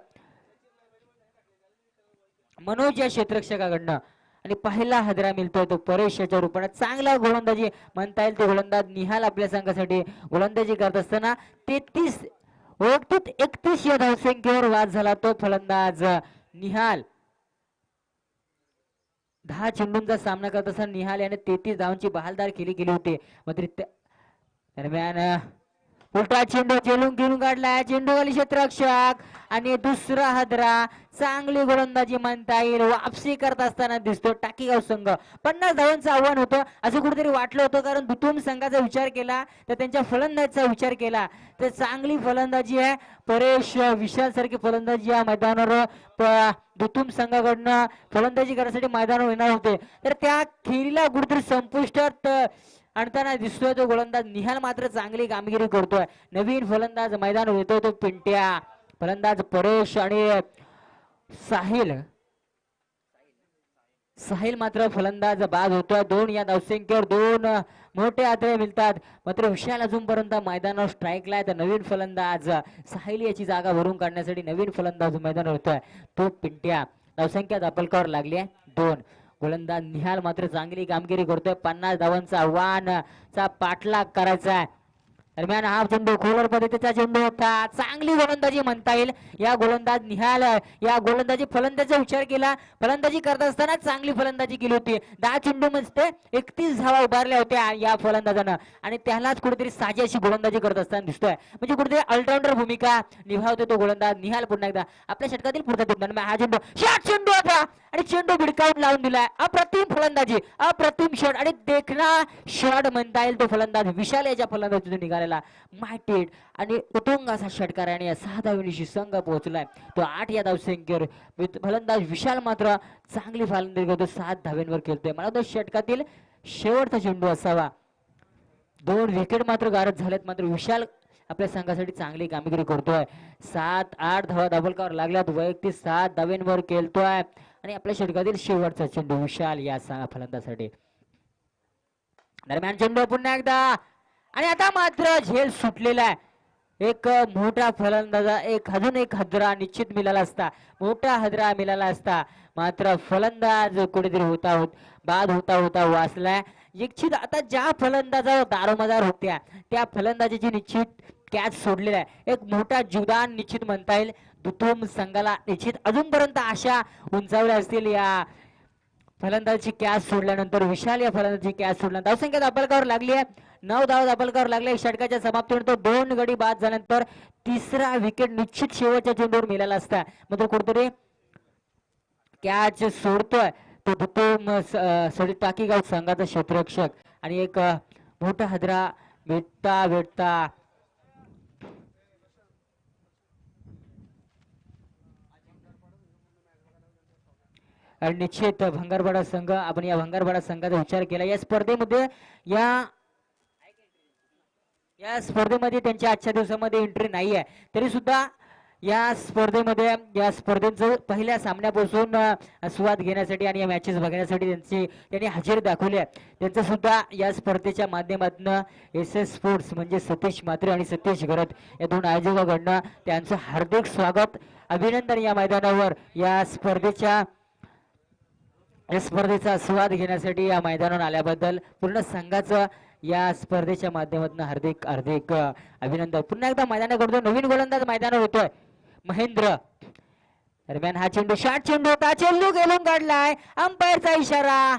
मनोज या क्षेत्ररक्षकाकडनं आणि पहिला हादरा मिळतोय तो परेश याच्या रूपाने. चांगला गोलंदाजी म्हणता येईल. ते गोलंदाज निहाल आपल्या संघासाठी गोलंदाजी करत असताना 31 या धावसंख्येवर वाद झाला. तो फलंदाज निहाल 10 चेंडूंचा सामना करत असताना निहाल याने 33 धावांची बहालदार केली होती. मात्र दरम्यान उलटा चेंडू घेऊन काढला चेंडूवाली क्षेत्ररक्षक आणि दुसरा हादरा. चांगली गोलंदाजी म्हणता येईल. वापसी करत असताना दिसतो टाकीगाव संघ. 50 धावांचं आव्हान होतं असं कुठेतरी वाटलं होतं, कारण दुतुम संघाचा विचार केला तर त्यांच्या फलंदाजीचा विचार केला तर चांगली फलंदाजी आहे. परेश विशाल सारखी फलंदाजी या मैदानावर दुतुम संघाकडनं फलंदाजी करण्यासाठी मैदानावर येणार होते, तर त्या खेळीला कुठेतरी संपुष्टात आणताना दिसतोय तो गोलंदाज निहाल. मात्र चांगली कामगिरी करतोय. नवीन फलंदाज मैदानावर येतोय तो पिंट्या. फलंदाज परेश आणि साहिल मात्र फलंदाज बाद होतोय. 2 या धावसंख्येवर 2 मोठे हादरे मिळतात. मात्र विशाल अजूनपर्यंत मैदानावर स्ट्राईकला आहे. तर नवीन फलंदाज साहिल याची जागा भरून काढण्यासाठी नवीन फलंदाज मैदानावर होतोय तो पिंट्या. धावसंख्या दापलकावर लागली आहे 2. गोलंदाज निहाल मात्र चांगली कामगिरी करतोय. 50 धावांचा आव्हानचा पाठलाग करायचा आहे. दरम्यान हा चेंडू खोलर पद्धतीचा चेंडू होता. चांगली गोलंदाजी म्हणता येईल. या गोलंदाज निहाल या गोलंदाजी फलंदाजीचा विचार केला. फलंदाजी करत असताना चांगली फलंदाजी केली होती. 10 चेंडू मध्ये 31 धावा उभारल्या होत्या या फलंदाजानं आणि त्यालाच कुठेतरी साजी अशी गोलंदाजी करत असताना दिसतोय. म्हणजे कुठेतरी ऑलराऊंडर भूमिका निभावतो तो गोलंदाज निहाल. पुन्हा एकदा आपल्या षटकातील पुढचा दरम्यान हा चेंडू शॉट चेंडू होता आणि चेंडू भिडकावून लावून दिलाय. अप्रतिम फलंदाजी, अप्रतिम शॉट आणि देखणा शॉट म्हणता येईल. तो फलंदाज विशाल याच्या फलंदाजीतून निघालेला मायटेड आणि उतुंग असा षटकार आणि 6 धावेनिशी संघ पोहोचलाय तो 8 या धावसंख्येवर. फलंदाज विशाल मात्र चांगली फलंदाजी करतो. 7 धावेंवर खेळतोय. मला तो षटकातील शेवटचा चेंडू असावा. 2 विकेट मात्र गारद झालेत. मात्र विशाल आपल्या संघासाठी चांगली कामगिरी करतोय. 7-8 धावा दाबलकावर लागल्यात. वैयक्तिक 7 धावेंवर खेळतोय आणि आपल्या षटकातील शेवटचा चेंडू विशाल या फलंदाजासाठी. दरम्यान चेंडू पुन्हा एकदा आणि आता मात्र झेल सुटलेला आहे. एक मोठा फलंदाज अजून एक हादरा निश्चित मिळाला असता, मोठा हादरा मिळाला असता. मात्र फलंदाज कुठेतरी बाद होता वाचलाय. निश्चित आता ज्या फलंदाजावर दारोमदार होत्या त्या फलंदाजीची निश्चित कॅच सोडलेला आहे. एक मोठा जीवदान निश्चित म्हणता येईल. दुतुम संघाला निश्चित अजूनपर्यंत आशा उंचावल्या असतील या फलंदाजी कॅच सोडल्यानंतर. विशाल या फलंदाजी कॅच सोडल्यानंतर धावसंख्या दापलकावर लागली आहे. 9 धावा दापलकावर लागले. षटकाच्या समाप्तीनंतर 2 गडी बाद झाल्यानंतर तिसरा विकेट निश्चित शेवटच्या चेंडूवर मिळाला असता. मात्र कुठेतरी कॅच सोडतोय तो दुतुम टाकीगाव संघाचा क्षेत्ररक्षक आणि एक मोठा हादरा भेटता आणि निश्चित भंगारपाडा संघ. आपण या भंगारपाडा संघाचा विचार केला या स्पर्धेमध्ये. या स्पर्धेमध्ये त्यांच्या आजच्या दिवसामध्ये एंट्री नाही आहे, तरी सुद्धा या स्पर्धेचं पहिल्या सामन्यापासून स्वाद घेण्यासाठी आणि या मॅचेस बघण्यासाठी त्यांनी हजेरी दाखवली आहे. त्यांचं सुद्धा या स्पर्धेच्या माध्यमातून SS स्पोर्ट्स म्हणजे सतीश म्हात्रे आणि सतीश गरत या 2 आयोजकांकडून त्यांचं हार्दिक स्वागत, अभिनंदन या मैदानावर. या स्पर्धेचा स्वाद घेण्यासाठी या मैदानावर आल्याबद्दल पूर्ण संघाचं या स्पर्धेच्या माध्यमातून हार्दिक अभिनंदन. पुन्हा एकदा मैदानात करतो. नवीन गोलंदाज मैदानावर होतोय महेंद्र. दरम्यान हा चेंडू शॉट चेंडू होता. चेंडू गेलून काढलाय. अंपायरचा इशारा.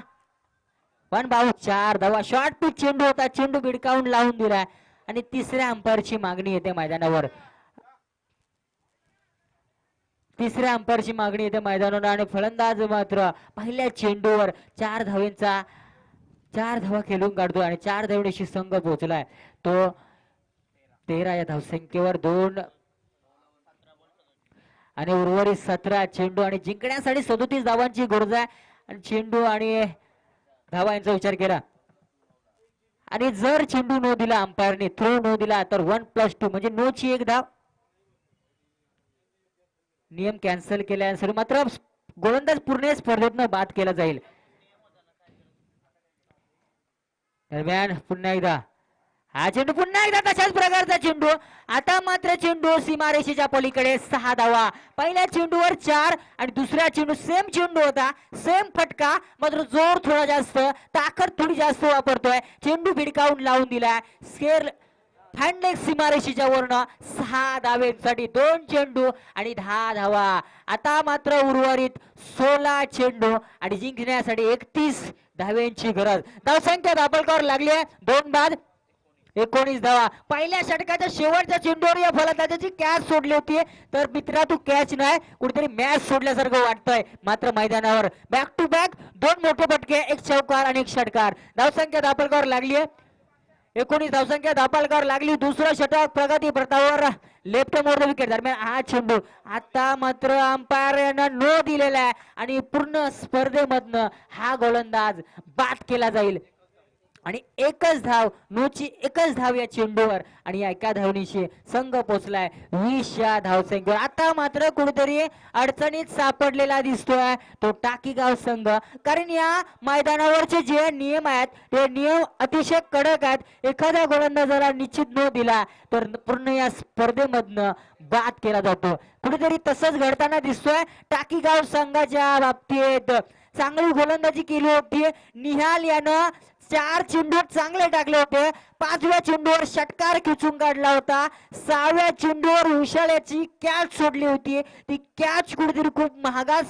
पण भाऊ 4 धावा. शॉर्ट पिच चेंडू होता. चेंडू भिडकावून लावून दिलाय आणि तिसऱ्या अंपायरची मागणी येते मैदानावर. तिसऱ्या अंपायरची मागणी येते मैदानावर आणि फलंदाज मात्र पहिल्या चेंडूवर 4 धावा खेळून काढतो आणि 4 धावेनिशी संघ पोहोचलाय तो 13 या धावसंख्येवर. 2 आणि उर्वरित 17 चेंडू आणि जिंकण्यासाठी 37 धावांची गरज आहे आणि चेंडू आणि धावा यांचा विचार केला आणि जर चेंडू नो दिला अंपायरने, थ्रो नो दिला तर 1+2 म्हणजे नो ची एक धाव. नियम कॅन्सल केल्यानंतर मात्र गोलंदाज पूर्ण स्पर्धेतनं बाद केला जाईल. दरम्यान पुन्हा एकदा हा चेंडू, पुन्हा एकदा तशाच प्रकारचा चेंडू. आता मात्र चेंडू सीमारेषेच्या पलीकडे 6 धावा. पहिल्या चेंडूवर 4 आणि दुसऱ्या चेंडू सेम चेंडू होता, सेम फटका, मात्र जोर थोडा जास्त, ताकद थोडी जास्त वापरतोय. चेंडू भिडकावून लावून दिलाय. स्केअर हँडलेग सीमारेषेच्या वरनं 6 धावेसाठी 2 चेंडू आणि 10 धावा. आता मात्र उर्वरित 16 चेंडू आणि जिंकण्यासाठी 31 धाव्यांची गरज. धावसंख्या दाभोलकरवर लागली आहे 2 बाद 19 धावा. पहिल्या षटकाच्या शेवटच्या चेंडूवर या फलंदाजाची कॅच सोडली होती, तर मित्रा तू कॅच नाही, कुठेतरी मॅच सोडल्यासारखं वाटतंय. मात्र मैदानावर बॅक टू बॅक 2 मोठे फटके, 1 चौकार आणि 1 षटकार. धावसंख्या दाभोलकरवर लागली आहे 19 धावसंख्या दाभोलकरवर लागली. दुसरं षटक प्रगती प्रतावर लेफ्ट मोड विकेट. दरम्यान हा चेंडू आता मात्र अंपायर यांना नो दिलेला आहे आणि पूर्ण स्पर्धेमधनं हा गोलंदाज बाद केला जाईल. आणि एकच धाव, नोची एकच धाव या चेंडूवर आणि या एका धावनीशी संघ पोहोचलाय 20 या धावसंख्येवर. आता मात्र कुठेतरी अडचणीत सापडलेला दिसतोय तो टाकीगाव संघ, कारण या मैदानावरचे जे नियम आहेत ते नियम अतिशय कडक आहेत. एखाद्या गोलंदाजाला निश्चित न दिला तर पूर्ण या स्पर्धेमधनं बाद केला जातो. कुठेतरी तसंच घडताना दिसतोय टाकीगाव संघाच्या बाबतीत. चांगली गोलंदाजी केली होती निहाल यानं, 4 चेंडू चांगले टाकले होते. 5व्या चेंडूवर षटकार खिचून काढला होता. 6व्या चेंडूवर विशाल याची कॅच सोडली होती. ती कॅच कुठेतरी खूप महागात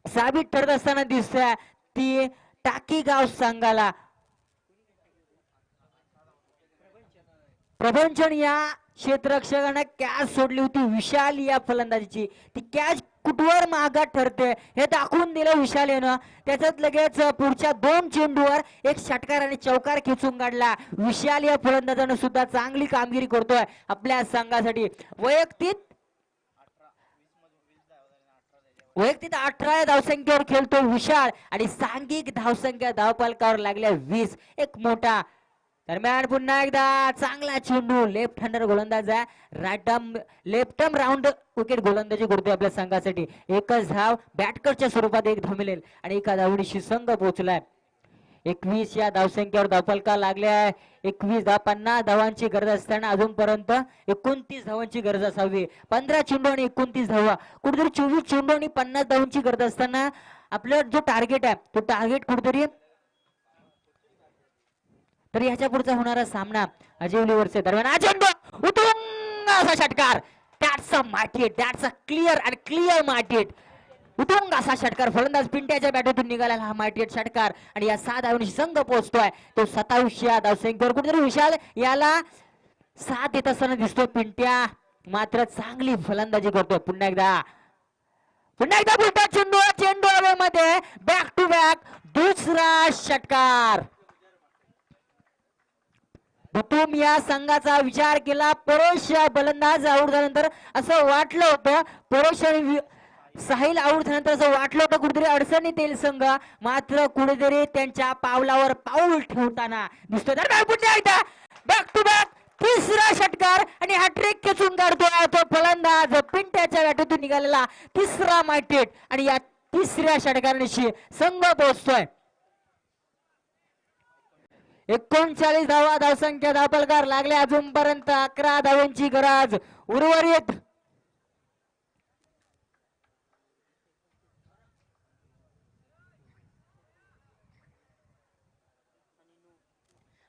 साबित ठरत असताना दिसतंय ती टाकीगाव संघाला. प्रभंजन या क्षेत्ररक्षकाने कॅच सोडली होती विशाल या फलंदाजीची. ती कॅच कुठवर महागात ठरते हे दाखवून दिलं विशाल यानं. त्याच्यात लगेच पुढच्या 2 चेंडूवर 1 षटकार आणि चौकार खेचून काढला. विशाल या फलंदाजानं सुद्धा चांगली कामगिरी करतोय आपल्या संघासाठी. वैयक्तिक 18 धावसंख्येवर खेळतो विशाल आणि सांघिक धावसंख्या धावफलकावर लागल्या 20, एक मोठा. दरम्यान पुन्हा एकदा चांगला चेंडू, लेफ्ट हँडर गोलंदाज आहे, लेफ्ट आर्म राऊंड विकेट गोलंदाजी करतोय आपल्या संघासाठी. एकच धाव, बॅटकरच्या स्वरूपात 1 धाव मिळेल आणि एका धावणीशी संघ पोहोचलाय 21 या धावसंख्येवर. धावफलका लागल्या 21 धाव. 50 धावांची गरज असताना अजूनपर्यंत 29 धावांची गरज असावी. 15 चेंडू आणि 29 धावा. कुठेतरी 24 चेंडू आणि 50 धावांची गरज असताना आपलं जो टार्गेट आहे तो टार्गेट कुठेतरी, तर ह्याच्या पुढचा होणारा सामना अजिवलीवरचे. दरम्यान हा चेंडू उतुंग असा षटकार, that's a market, that's a clear market. उतुंग असा षटकार, फलंदाज पिंट्याच्या बॅटतून निघालेला हा मार्केट षटकार आणि या 6 धावांनी संघ पोहोचतोय तो 27 या धावसंख्येवर. कुठेतरी विशाल याला साथ देत असताना दिसतोय पिंट्या, मात्र चांगली फलंदाजी करतोय. पुन्हा एकदा पुन्हा चेंडू हवेमध्ये, बॅक टू बॅक दुसरा षटकार. तुम या संघाचा विचार केला. परोश फलंदाज आऊट झाल्यानंतर असं वाटलं होतं, परोश आणि साहिल आऊट झाल्यानंतर असं वाटलं होतं कुठेतरी अडचणीत येईल संघ, मात्र कुठेतरी त्यांच्या पावलावर पाऊल ठेवताना दिसतोय. बॅक टू बॅक तिसरा षटकार आणि हॅट्रिक खेचून काढतोय तो फलंदाज पिंट्याच्या बॅटतून निघालेला तिसरा मार्केट आणि या तिसऱ्या षटकाराशी संघ पोहोचतोय 39 धावा. धावसंख्या दाभोलकर लागले अजूनपर्यंत 11 धावांची गरज. उर्वरित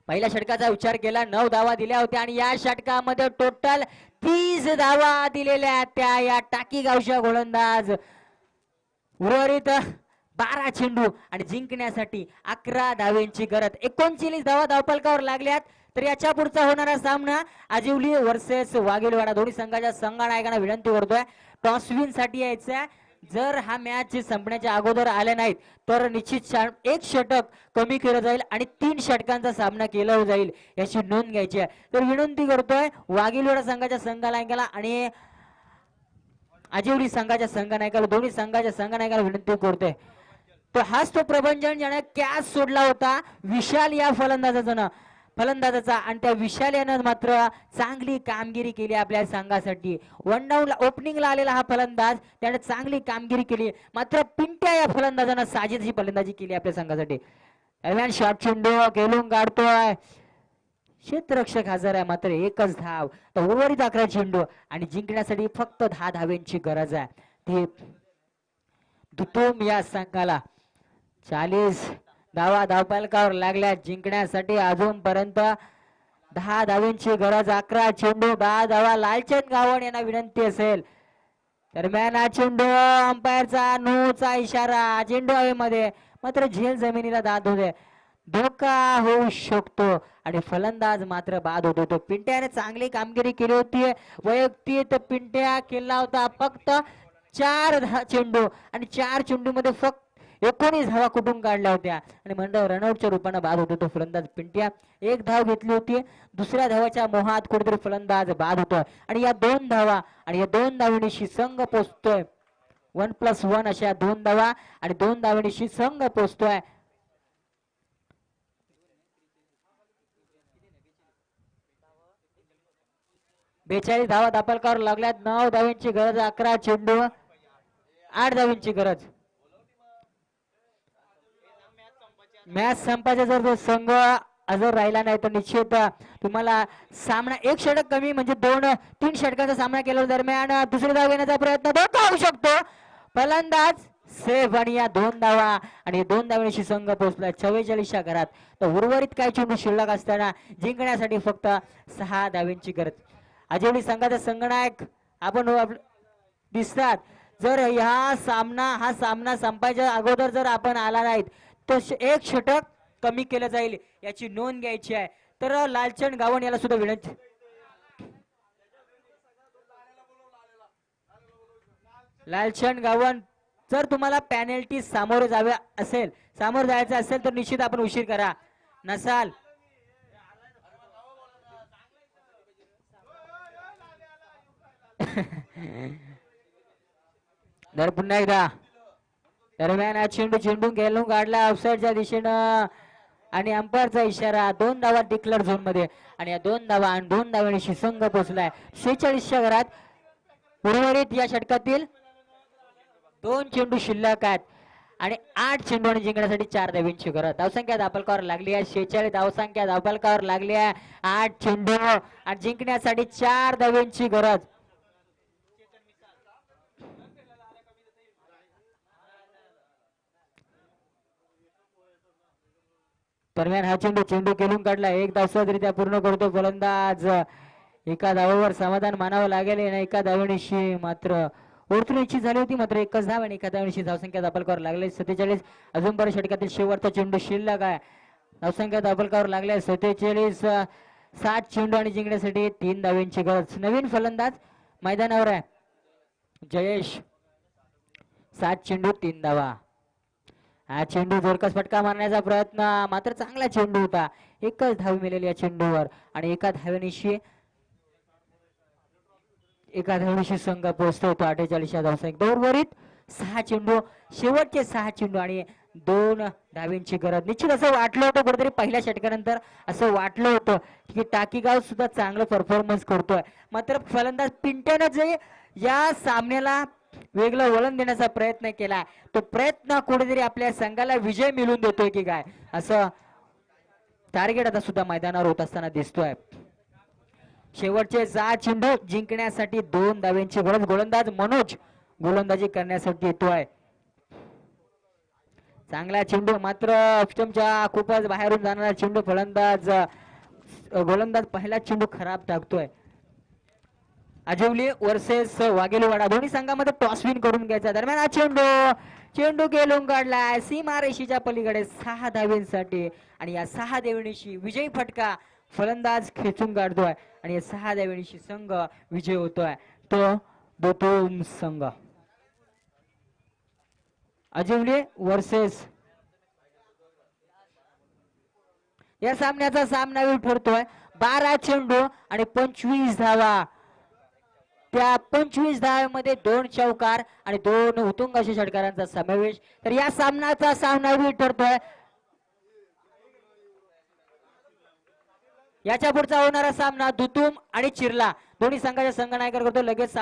पहिल्या षटकाचा विचार केला 9 धावा दिल्या होत्या आणि या षटकामध्ये टोटल 30 धावा दिलेल्या त्या या टाकीगावच्या गोलंदाज. उर्वरित 12 चेंडू आणि जिंकण्यासाठी 11 धावांची गरज. 39 धावा धावफलकावर लागल्यात. तर याच्या पुढचा होणारा सामना आजिवली वर्सेस वाघेलवाडा. दोन्ही संघाच्या संघनायकांना विनंती करतोय टॉस विन साठी यायचं. जर हा मॅच संपण्याच्या अगोदर आले नाहीत तर निश्चित 1 षटक कमी केलं जाईल आणि 3 षटकांचा सामना केला जाईल याची नोंद घ्यायची आहे. तर विनंती करतोय वाघेलवाडा संघाच्या संघनायकाला आणि आजिवली संघाच्या संघनायकाला, दोन्ही संघाच्या संघनायकाला विनंती करतोय तो हाच तो प्रभंजन ज्याने कॅच सोडला होता विशाल या फलंदाजाचा आणि त्या विशाल यानं मात्र चांगली कामगिरी केली आपल्या संघासाठी. वन डाऊन ओपनिंगला आलेला हा फलंदाज त्याने चांगली कामगिरी केली, मात्र पिंट्या या फलंदाजानं साजेशी फलंदाजी केली आपल्या संघासाठी. दरम्यान शॉट चेंडू खेळून काढतोय, क्षेत्ररक्षक हजर आहे, मात्र एकच धाव. तर उर्वरित 11 चेंडू आणि जिंकण्यासाठी फक्त 10 धावेंची गरज आहे. ती दुतोम या संघाला 40 धावा धावफलकावर लागल्या जिंकण्यासाठी. अजूनपर्यंत 10 धावेंची गरज. 11 चेंडू 10 धावा. लालचंद गावण यांना विनंती असेल. दरम्यान हा चेंडू अंपायरचा नोचा इशारा. चेंडू हवेमध्ये, मात्र झेल जमिनीला दाद होते, धोका होऊ शकतो आणि फलंदाज मात्र बाद होतो. तो पिंट्याने चांगली कामगिरी केली होती वैयक्तिक. पिंट्या केला होता फक्त 4 चेंडू आणि 4 चेंडू मध्ये फक्त 19 धावा कुठून काढल्या होत्या आणि म्हणजे रनआउटच्या रूपाने बाद होतो तो फलंदाज पिंट्या. 1 धाव घेतली होती, दुसऱ्या धावाच्या मोहात कुठेतरी फलंदाज बाद होतोय आणि या 2 धावा आणि या 2 धावांनीशी संघ पोचतोय. 1+1 अशा 2 धावा आणि 2 धावांनीशी संघ पोचतोय. बेचाळीस धावा धापलकावर लागल्यात. 9 धावांची गरज. 11 चेंडू 8 धावांची गरज. मॅच संपायचा जर तो संघ हजर राहिला नाही तर निश्चित तुम्हाला सामना 1 षटक कमी म्हणजे 2-3 षटकांचा सामना केला. दरम्यान दुसरी धाव घेण्याचा प्रयत्न धोका होऊ शकतो. फलंदाज सेफ आणि या 2 धावा आणि 2 धावांशी संघ पोहोचला 44च्या घरात. तर उर्वरित काही चेंडू शिल्लक असताना जिंकण्यासाठी फक्त 6 धावांची गरज. आजिवली संघाचा संघनायक आपण दिसतात. जर हा सामना संपायच्या अगोदर जर आपण आला नाहीत तर 1 षटक कमी केलं जाईल याची नोंद घ्यायची आहे. तर लालचंद गावण याला सुद्धा विनंती. लालचंद गावण, जर तुम्हाला पॅनल्टी सामोरे जायचं असेल तर निश्चित आपण उशीर करा. नसाल तर पुन्हा एकदा. दरम्यान हा चेंडू खेळून काढला ऑफसाईडच्या दिशेनं आणि अंपायरचा इशारा. 2 धावा डिक्लेअर झोन मध्ये आणि या 2 धावा आणि 2 धावांशी संघ पोहोचलाय 46च्या घरात. उर्वरित या षटकातील 2 चेंडू शिल्लक आहेत आणि 8 चेंडू आणि जिंकण्यासाठी 4 धावांची गरज. धावसंख्या धापलकावर लागली आहे 46 धावसंख्या धापलकावर लागली आहे. 8 चेंडू आणि जिंकण्यासाठी 4 धावांची गरज. दरम्यान हा चेंडू खेळून काढला. 1 धाव सहजरित्या पूर्ण करतो फलंदाज. एका धावावर समाधान मानावं लागेल. एका धावणीशी मात्र ओरतुनीची झाली होती, मात्र 1च धाव आणि एका धावणीशी धावसंख्या दापलकावर लागले 47. अजून बरं षटकातील शेवटचा चेंडू शिल्लक आहे. धावसंख्या दापलकावर लागल्या 47. 7 चेंडू आणि जिंकण्यासाठी 3 धावांची गरज. नवीन फलंदाज मैदानावर आहे जयेश. 7 चेंडू 3 धावा. हा चेंडू जोरकस फटका मारण्याचा प्रयत्न, मात्र चांगला चेंडू होता. 1च धाव मिळाली या चेंडूवर आणि एका धावणीशी संघ पोहोचतो 48च्या धावसंख्या. उर्वरित 6 चेंडू, शेवटचे 6 चेंडू आणि 2 धावांची गरज. निश्चित असं वाटलं होतं कुठेतरी पहिल्या षटकानंतर असं वाटलं होतं की टाकीगाव सुद्धा चांगलं परफॉर्मन्स करतोय, मात्र फलंदाज पिंट्यानं जे या सामन्याला वेगळं वळण देण्याचा प्रयत्न केला तो प्रयत्न कुठेतरी आपल्या संघाला विजय मिळवून देतोय की काय असं टार्गेट आता सुद्धा मैदानावर होत असताना दिसतोय. शेवटचे 6 चेंडू जिंकण्यासाठी 2 धावांची गरज. गोलंदाज मनोज गोलंदाजी करण्यासाठी येतोय. चांगला चेंडू, मात्र ऑप्शनच्या खूपच बाहेरून जाणारा चेंडू. गोलंदाज पहिला चेंडू खराब टाकतोय. आजिवली वर्सेस वाघेलीवाडा दोन्ही संघामध्ये टॉस विन करून घ्यायचा. दरम्यान हा चेंडू खेळून काढलाय सीमारेषेच्या पलीकडे 6 धावांसाठी आणि या 6 धावांशी विजयी फटका फलंदाज खेचून काढतोय आणि या 6 धावांशी संघ विजय होतोय तो दोतोम संघ. आजिवली वर्सेस या सामन्याचा सामनावीर ठरतोय. 12 चेंडू आणि 25 धावा. त्या 25 धावांमध्ये 2 चौकार आणि 2 उतुंग अशा षटकारांचा समावेश. तर या सामनाचा सामनावीर ठरतोय. याच्या पुढचा होणारा सामना दुतुम आणि चिरला दोन्ही संघाच्या संघनायकांकडून लगेच